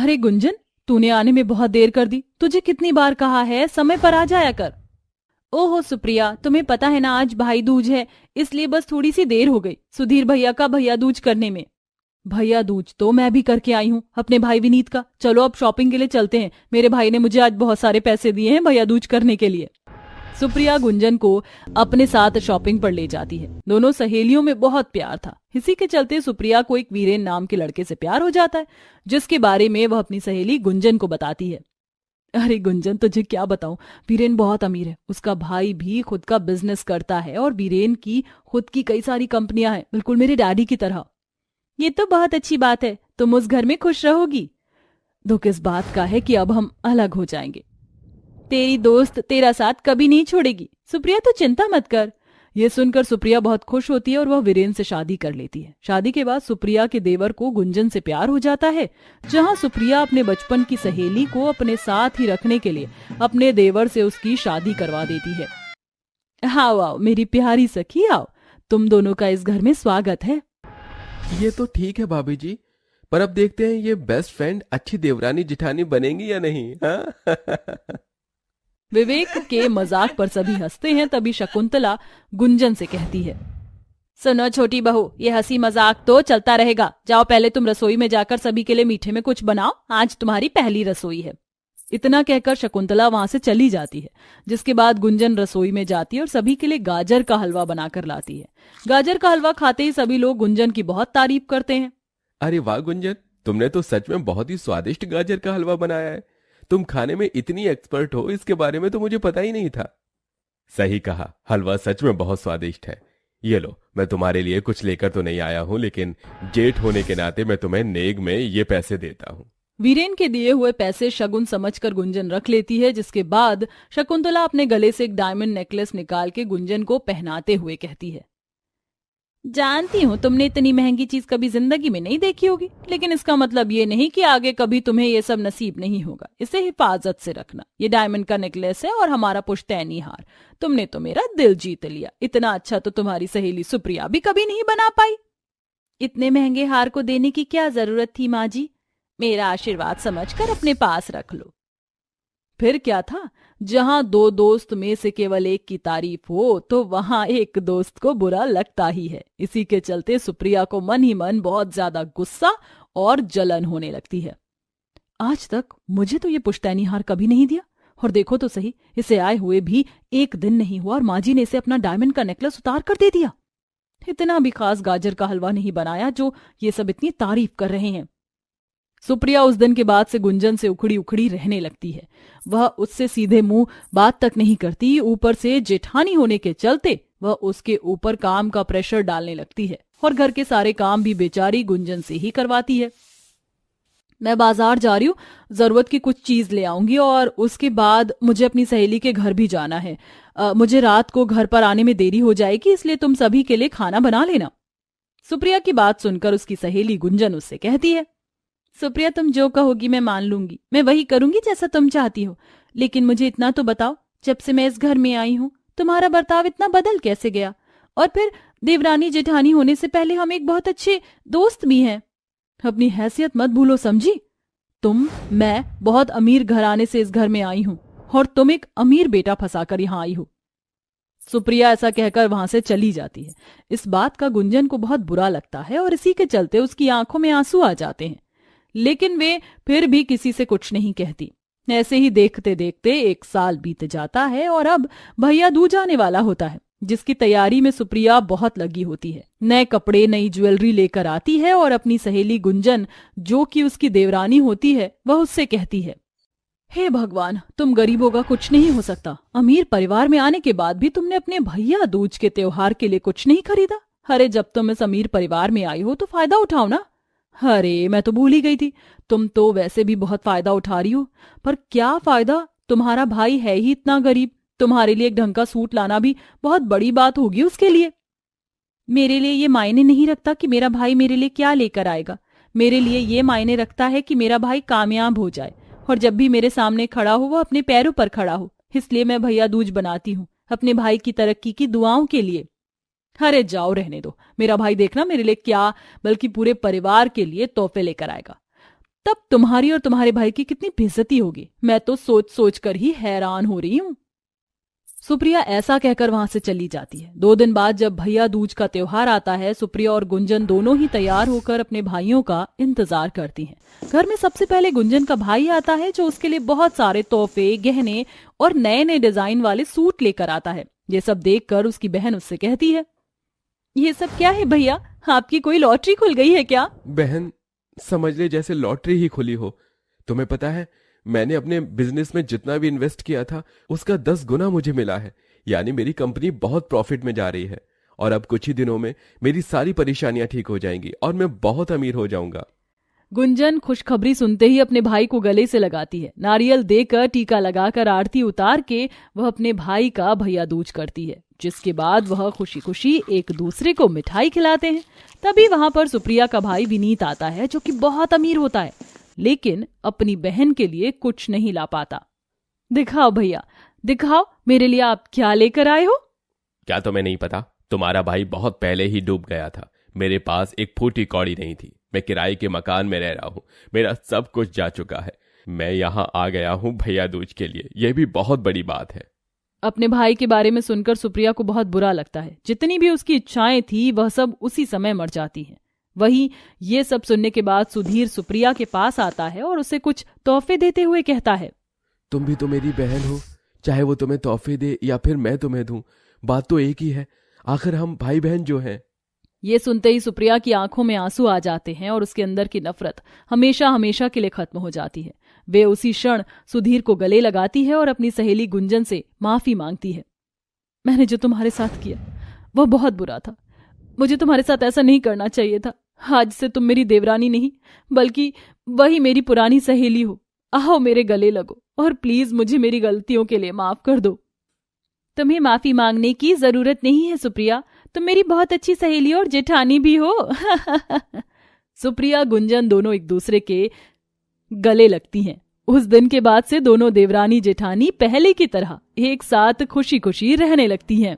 अरे गुंजन, तूने आने में बहुत देर कर दी। तुझे कितनी बार कहा है समय पर आ जाया कर। ओहो सुप्रिया, तुम्हें पता है ना आज भाई दूज है, इसलिए बस थोड़ी सी देर हो गई सुधीर भैया का भैया दूज करने में। भैया दूज तो मैं भी करके आई हूँ अपने भाई विनीत का। चलो अब शॉपिंग के लिए चलते हैं, मेरे भाई ने मुझे आज बहुत सारे पैसे दिए हैं भैया दूज करने के लिए। सुप्रिया गुंजन को अपने साथ शॉपिंग पर ले जाती है। दोनों सहेलियों में बहुत प्यार था। इसी के चलते सुप्रिया को एक वीरेन नाम के लड़के से प्यार हो जाता है, जिसके बारे में वह अपनी सहेली गुंजन को बताती है। अरे गुंजन, तुझे क्या बताऊं, वीरेन बहुत अमीर है। उसका भाई भी खुद का बिजनेस करता है और वीरेन की खुद की कई सारी कंपनियां हैं, बिल्कुल मेरे डैडी की तरह। ये तो बहुत अच्छी बात है, तुम उस घर में खुश रहोगी। दुख इस बात का है कि अब हम अलग हो जाएंगे। तेरी दोस्त तेरा साथ कभी नहीं छोड़ेगी सुप्रिया, तो चिंता मत कर। यह सुनकर सुप्रिया बहुत खुश होती है और वह वीरेन से शादी कर लेती है। शादी के बाद सुप्रिया के देवर को गुंजन से प्यार हो जाता है। जहां सुप्रिया अपने बचपन की सहेली को अपने साथ ही रखने के लिए अपने देवर से उसकी शादी करवा देती है। आओ आओ मेरी प्यारी सखी, आओ, तुम दोनों का इस घर में स्वागत है। ये तो ठीक है भाभी जी, पर अब देखते हैं ये बेस्ट फ्रेंड अच्छी देवरानी जिठानी बनेंगी या नहीं। हाँ? विवेक के मजाक पर सभी हंसते हैं। तभी शकुंतला गुंजन से कहती है, सुनो छोटी बहू, ये हंसी मजाक तो चलता रहेगा। जाओ पहले तुम रसोई में जाकर सभी के लिए मीठे में कुछ बनाओ, आज तुम्हारी पहली रसोई है। इतना कहकर शकुंतला वहां से चली जाती है, जिसके बाद गुंजन रसोई में जाती है और सभी के लिए गाजर का हलवा बनाकर लाती है। गाजर का हलवा खाते ही सभी लोग गुंजन की बहुत तारीफ करते हैं। अरे वाह गुंजन, तुमने तो सच में बहुत ही स्वादिष्ट गाजर का हलवा बनाया है। तुम खाने में इतनी एक्सपर्ट हो, इसके बारे में तो मुझे पता ही नहीं था। सही कहा, हलवा सच में बहुत स्वादिष्ट है। ये लो, मैं तुम्हारे लिए कुछ लेकर तो नहीं आया हूँ, लेकिन जेठ होने के नाते मैं तुम्हें नेग में ये पैसे देता हूँ। वीरेन के दिए हुए पैसे शगुन समझकर गुंजन रख लेती है, जिसके बाद शकुंतला अपने गले से एक डायमंड नेकलेस निकाल के गुंजन को पहनाते हुए कहती है, जानती हूँ तुमने इतनी महंगी चीज कभी जिंदगी में नहीं देखी होगी, लेकिन इसका मतलब ये नहीं कि आगे कभी तुम्हें ये सब नसीब नहीं होगा। इसे हिफाजत से रखना। ये डायमंड का नेकलेस है और हमारा पुश्तैनी हार। तुमने तो मेरा दिल जीत लिया। इतना अच्छा तो तुम्हारी सहेली सुप्रिया भी कभी नहीं बना पाई। इतने महंगे हार को देने की क्या जरूरत थी माँ जी? मेरा आशीर्वाद समझकर अपने पास रख लो। फिर क्या था, जहां दो दोस्त में से केवल एक की तारीफ हो तो वहां एक दोस्त को बुरा लगता ही है। इसी के चलते सुप्रिया को मन ही मन बहुत ज्यादा गुस्सा और जलन होने लगती है। आज तक मुझे तो ये पुश्तैनी हार कभी नहीं दिया, और देखो तो सही, इसे आए हुए भी एक दिन नहीं हुआ और माँ जी ने इसे अपना डायमंड का नेकलेस उतार कर दे दिया। इतना भी खास गाजर का हलवा नहीं बनाया जो ये सब इतनी तारीफ कर रहे हैं। सुप्रिया उस दिन के बाद से गुंजन से उखड़ी उखड़ी रहने लगती है। वह उससे सीधे मुंह बात तक नहीं करती, ऊपर से जेठानी होने के चलते वह उसके ऊपर काम का प्रेशर डालने लगती है और घर के सारे काम भी बेचारी गुंजन से ही करवाती है। मैं बाजार जा रही हूँ, जरूरत की कुछ चीज ले आऊंगी और उसके बाद मुझे अपनी सहेली के घर भी जाना है। मुझे रात को घर पर आने में देरी हो जाएगी, इसलिए तुम सभी के लिए खाना बना लेना। सुप्रिया की बात सुनकर उसकी सहेली गुंजन उससे कहती है, सुप्रिया तुम जो कहोगी मैं मान लूंगी, मैं वही करूंगी जैसा तुम चाहती हो। लेकिन मुझे इतना तो बताओ, जब से मैं इस घर में आई हूँ तुम्हारा बर्ताव इतना बदल कैसे गया? और फिर देवरानी जेठानी होने से पहले हम एक बहुत अच्छे दोस्त भी हैं। अपनी हैसियत मत भूलो, समझी? मैं बहुत अमीर घराने से इस घर में आई हूँ और तुम एक अमीर बेटा फंसाकर यहाँ आई हो। सुप्रिया ऐसा कहकर वहां से चली जाती है। इस बात का गुंजन को बहुत बुरा लगता है और इसी के चलते उसकी आंखों में आंसू आ जाते हैं, लेकिन वे फिर भी किसी से कुछ नहीं कहती। ऐसे ही देखते देखते एक साल बीत जाता है और अब भैया दूज आने वाला होता है, जिसकी तैयारी में सुप्रिया बहुत लगी होती है। नए कपड़े, नई ज्वेलरी लेकर आती है और अपनी सहेली गुंजन, जो कि उसकी देवरानी होती है, वह उससे कहती है, हे भगवान, तुम गरीबों का कुछ नहीं हो सकता। अमीर परिवार में आने के बाद भी तुमने अपने भैया दूज के त्योहार के लिए कुछ नहीं खरीदा। अरे जब तुम इस अमीर परिवार में आई हो तो फायदा उठाओ ना। अरे मैं तो भूल ही गई थी, तुम तो वैसे भी बहुत फायदा उठा रही हो। पर क्या फायदा, तुम्हारा भाई है ही इतना गरीब। तुम्हारे लिए एक ढंग का सूट लाना भी बहुत बड़ी बात होगी उसके लिए। मेरे लिए ये मायने नहीं रखता कि मेरा भाई मेरे लिए क्या लेकर आएगा। मेरे लिए ये मायने रखता है कि मेरा भाई कामयाब हो जाए और जब भी मेरे सामने खड़ा हो वो अपने पैरों पर खड़ा हो। इसलिए मैं भैया दूज बनाती हूँ, अपने भाई की तरक्की की दुआओं के लिए। अरे जाओ, रहने दो। मेरा भाई देखना मेरे लिए क्या, बल्कि पूरे परिवार के लिए तोहफे लेकर आएगा। तब तुम्हारी और तुम्हारे भाई की कितनी बेइज्जती होगी, मैं तो सोच सोच कर ही हैरान हो रही हूं। सुप्रिया ऐसा कहकर वहां से चली जाती है। 2 दिन बाद जब भैया दूज का त्योहार आता है, सुप्रिया और गुंजन दोनों ही तैयार होकर अपने भाइयों का इंतजार करती हैं। घर में सबसे पहले गुंजन का भाई आता है, जो उसके लिए बहुत सारे तोहफे, गहने और नए नए डिजाइन वाले सूट लेकर आता है। ये सब देखकर उसकी बहन उससे कहती है, ये सब क्या है भैया, आपकी कोई लॉटरी खुल गई है क्या? बहन, समझ ले जैसे लॉटरी ही खुली हो। तुम्हें पता है, मैंने अपने बिजनेस में जितना भी इन्वेस्ट किया था उसका 10 गुना मुझे मिला है। यानी मेरी कंपनी बहुत प्रॉफिट में जा रही है और अब कुछ ही दिनों में मेरी सारी परेशानियां ठीक हो जाएंगी और मैं बहुत अमीर हो जाऊंगा। गुंजन खुशखबरी सुनते ही अपने भाई को गले से लगाती है। नारियल देकर, टीका लगाकर, आरती उतार के वह अपने भाई का भैया दूज करती है, जिसके बाद वह खुशी खुशी एक दूसरे को मिठाई खिलाते हैं। तभी वहां पर सुप्रिया का भाई विनीत आता है, जो कि बहुत अमीर होता है, लेकिन अपनी बहन के लिए कुछ नहीं ला पाता। दिखाओ भैया, दिखाओ मेरे लिए आप क्या लेकर आए हो। क्या तुम्हें नहीं पता? तुम्हारा भाई बहुत पहले ही डूब गया था। मेरे पास एक फूटी कौड़ी नहीं थी। मैं किराए के मकान में रह रहा हूँ। मेरा सब कुछ जा चुका है। मैं यहाँ आ गया हूँ भैया दूज के लिए। यह भी बहुत बड़ी बात है। अपने भाई के बारे में सुनकर सुप्रिया को बहुत बुरा लगता है। जितनी भी उसकी इच्छाएं थी वह सब उसी समय मर जाती हैं। वहीं ये सब सुनने के बाद सुधीर सुप्रिया के पास आता है और उसे कुछ तोहफे देते हुए कहता है, तुम भी तो मेरी बहन हो, चाहे वो तुम्हें तोहफे दे या फिर मैं तुम्हें दूं, बात तो एक ही है। आखिर हम भाई बहन जो हैं। ये सुनते ही सुप्रिया की आंखों में आंसू आ जाते हैं और उसके अंदर की नफरत हमेशा हमेशा के लिए खत्म हो जाती है। वे उसी क्षण सुधीर को गले लगाती है और अपनी सहेली गुंजन से माफी मांगती है। मैंने जो तुम्हारे साथ किया वह बहुत बुरा था। मुझे तुम्हारे साथ ऐसा नहीं करना चाहिए था। आज से तुम मेरी देवरानी नहीं, बल्कि वही मेरी पुरानी सहेली हो। आओ मेरे गले लगो और प्लीज मुझे मेरी गलतियों के लिए माफ कर दो। तुम्हें माफी मांगने की जरूरत नहीं है सुप्रिया, तुम मेरी बहुत अच्छी सहेली और जेठानी भी हो। सुप्रिया गुंजन दोनों एक दूसरे के गले लगती हैं। उस दिन के बाद से दोनों देवरानी जेठानी पहले की तरह एक साथ खुशी खुशी रहने लगती हैं।